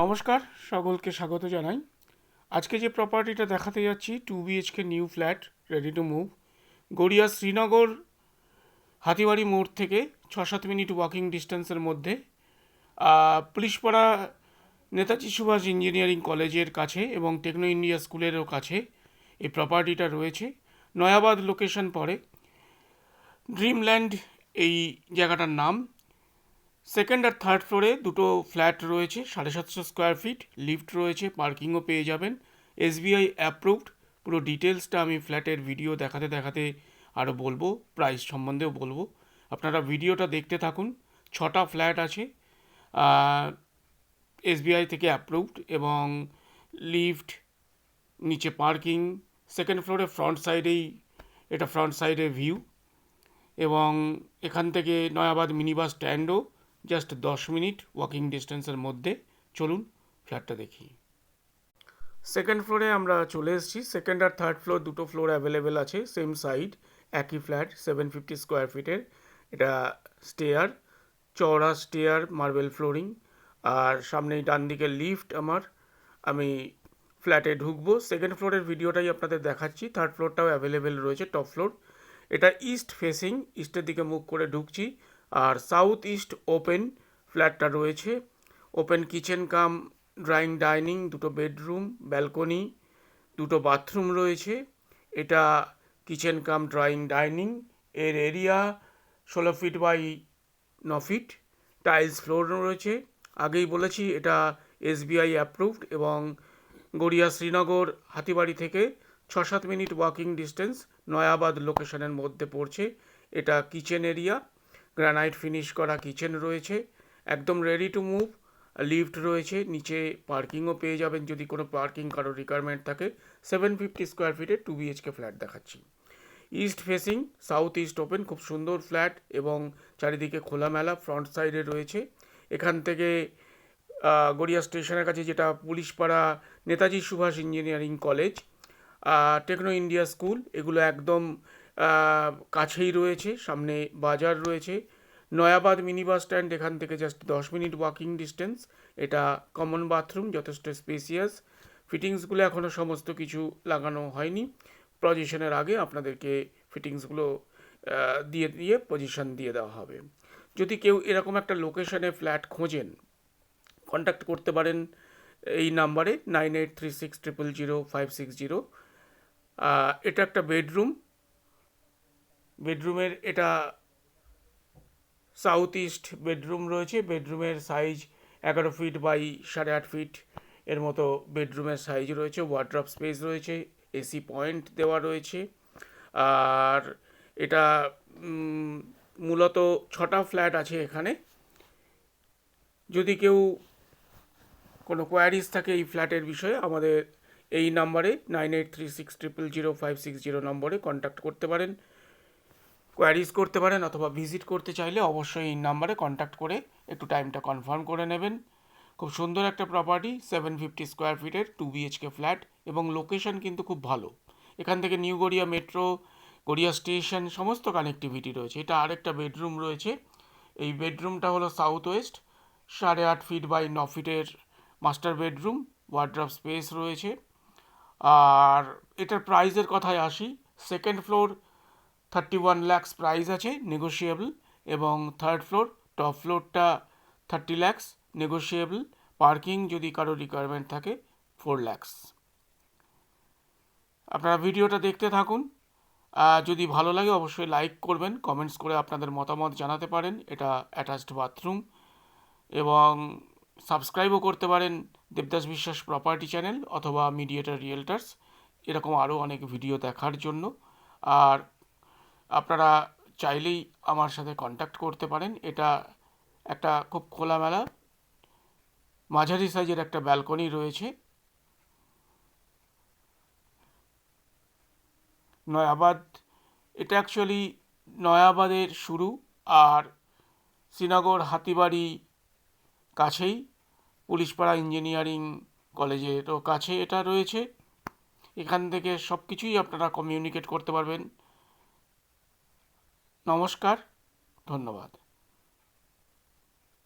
নমস্কার, সকলকে স্বাগত জানাই। আজকে যে প্রপার্টিটা দেখাতে যাচ্ছি 2 BHK new flat ready to move, Garia Srinagar Hatibari মোড় থেকে 6-7 মিনিট ওয়াকিং ডিস্টেন্সের মধ্যে, পুলিশপাড়া নেতাজি সুভাষ ইঞ্জিনিয়ারিং কলেজের কাছে এবং টেকনো ইন্ডিয়া স্কুলেরও কাছে এই প্রপার্টিটা রয়েছে। নয়াবাদ লোকেশন পড়ে, ড্রিমল্যান্ড এই জায়গাটার নাম। সেকেন্ড আর থার্ড ফ্লোরে দুটো ফ্ল্যাট রয়েছে, 750 স্কোয়ার ফিট, লিফট রয়েছে, পার্কিংও পেয়ে যাবেন, SBI অ্যাপ্রুভড। পুরো ডিটেলসটা আমি ফ্ল্যাটের ভিডিও দেখাতে দেখাতে আরও বলবো, প্রাইস সম্বন্ধেও বলবো। আপনারা ভিডিওটা দেখতে থাকুন। 6টা ফ্ল্যাট আছে, SBI থেকে অ্যাপ্রুভড, এবং লিফট, নিচে পার্কিং, সেকেন্ড ফ্লোরে ফ্রন্ট সাইডেই, এটা ফ্রন্ট সাইডে ভিউ, এবং এখান থেকে নয়াবাদ মিনি বাস স্ট্যান্ডও জাস্ট 10 মিনিট ওয়াকিং ডিস্টেন্সের মধ্যে। চলুন ফ্ল্যাটটা দেখি। সেকেন্ড ফ্লোরে আমরা চলে এসেছি। সেকেন্ড আর থার্ড ফ্লোর দুটো ফ্লোর অ্যাভেলেবেল আছে, সেম সাইড, একই ফ্ল্যাট, 750 স্কোয়ার ফিটের। এটা স্টেয়ার, চওড়া স্টেয়ার, মার্বেল ফ্লোরিং, আর সামনেই ডান দিকে লিফট। আমি ফ্ল্যাটে ঢুকবো। সেকেন্ড ফ্লোরের ভিডিওটাই আপনাদের দেখাচ্ছি, থার্ড ফ্লোরটাও অ্যাভেলেবেল রয়েছে, টপ ফ্লোর। এটা ইস্ট ফেসিং, ইস্টের দিকে মুখ করে ঢুকছি। আর সাউথ ইস্ট ওপেন ফ্ল্যাটটা রয়েছে। Open kitchen cum drawing dining, দুটো বেডরুম, ব্যালকনি, দুটো বাথরুম রয়েছে। এটা কিচেন কাম ড্রয়িং ডাইনিং, এর area 16 feet by 9 feet, tiles floor রয়েছে। আগেই বলেছি এটা SBI অ্যাপ্রুভড, এবং গড়িয়া শ্রীনগর হাতিবাড়ি থেকে 6-7 মিনিট ওয়াকিং ডিস্টেন্স, নয়াবাদ লোকেশনের মধ্যে পড়ছে। এটা কিচেন এরিয়া, গ্রানাইট ফিনিশ করা কিচেন রয়েছে, একদম রেডি টু মুভ। লিফট রয়েছে, নিচে পার্কিংও পেয়ে যাবেন যদি কোনো পার্কিং কারোর রিকোয়ারমেন্ট থাকে। 750 স্কোয়ার ফিটের 2 BHK ফ্ল্যাট দেখাচ্ছি। East facing, south east open, খুব সুন্দর ফ্ল্যাট, এবং চারিদিকে খোলামেলা, ফ্রন্ট সাইডে রয়েছে। এখান থেকে গড়িয়া স্টেশনের কাছে, যেটা Pulishpara Netaji Subhash engineering college, Techno India school, এগুলো একদম কাছেই রয়েছে। সামনে বাজার রয়েছে। নয়াবাদ মিনি বাস স্ট্যান্ড এখান থেকে জাস্ট 10 মিনিট ওয়াকিং ডিস্টেন্স। এটা কমন বাথরুম, যথেষ্ট স্পেসিয়াস। ফিটিংসগুলো এখনও সমস্ত কিছু লাগানো হয়নি, পজিশনের আগে আপনাদেরকে ফিটিংসগুলো দিয়ে দিয়ে পজিশন দিয়ে দেওয়া হবে। যদি কেউ এরকম একটা লোকেশনে ফ্ল্যাট খোঁজেন, কন্ট্যাক্ট করতে পারেন এই নাম্বারে 9836000560। এটা একটা বেডরুমের এটা সাউথ ইস্ট বেডরুম রয়েছে। বেডরুমের সাইজ 11 ফিট বাই 8.5 ফিট এর মতো বেডরুমের সাইজ রয়েছে। ওয়ার্ড্রপ স্পেস রয়েছে, AC পয়েন্ট দেওয়া রয়েছে। আর এটা মূলত 6টা ফ্ল্যাট আছে এখানে। যদি কেউ কোনো কোয়ারিজ থাকে এই ফ্ল্যাটের বিষয়ে, আমাদের এই নাম্বারে 9836000560 নম্বরে কন্ট্যাক্ট করতে পারেন, কোয়ারিজ করতে পারেন, অথবা ভিজিট করতে চাইলে অবশ্যই এই নাম্বারে কন্ট্যাক্ট করে একটু টাইমটা কনফার্ম করে নেবেন। খুব সুন্দর একটা প্রপার্টি, 750 স্কোয়ার ফিটের 2 BHK ফ্ল্যাট, এবং লোকেশন কিন্তু খুব ভালো। এখান থেকে new Garia metro, Garia station, সমস্ত কানেক্টিভিটি রয়েছে। এটা আরেকটা বেডরুম রয়েছে। এই বেডরুমটা হলো সাউথ ওয়েস্ট, 8.5 ফিট বাই 9 ফিটের মাস্টার বেডরুম, ওয়ার্ড্রপ স্পেস রয়েছে। আর এটার প্রাইসের কথায় আসি, সেকেন্ড ফ্লোর 31 lakhs প্রাইস আছে, নেগোশিয়েবল, এবং থার্ড ফ্লোর, টপ ফ্লোরটা 30 lakhs নেগোশিয়েবল। পার্কিং যদি কারো রিকোয়ারমেন্ট থাকে 4 lakhs। আপনারা ভিডিওটা দেখতে থাকুন। যদি ভালো লাগে অবশ্যই লাইক করবেন, কমেন্টস করে আপনাদের মতামত জানাতে পারেন। এটা অ্যাটাচড বাথরুম, এবং সাবস্ক্রাইবও করতে পারেন দেবদাস বিশ্বাস প্রপার্টি চ্যানেল অথবা মিডিয়েটার রিয়েলটার্স, এরকম আরও অনেক ভিডিও দেখার জন্য। আর আপনারা চাইলেই আমার সাথে কন্ট্যাক্ট করতে পারেন। এটা একটা খুব খোলামেলা মাঝারি সাইজের একটা ব্যালকনি রয়েছে। নয়াবাদ, এটা অ্যাকচুয়ালি নয়াবাদের শুরু, আর শ্রীনগর হাতিবাড়ি কাছেই, পুলিশপাড়া ইঞ্জিনিয়ারিং কলেজেরও কাছে এটা রয়েছে। এখান থেকে সব কিছুই আপনারা কমিউনিকেট করতে পারবেন। নমস্কার, ধন্যবাদ।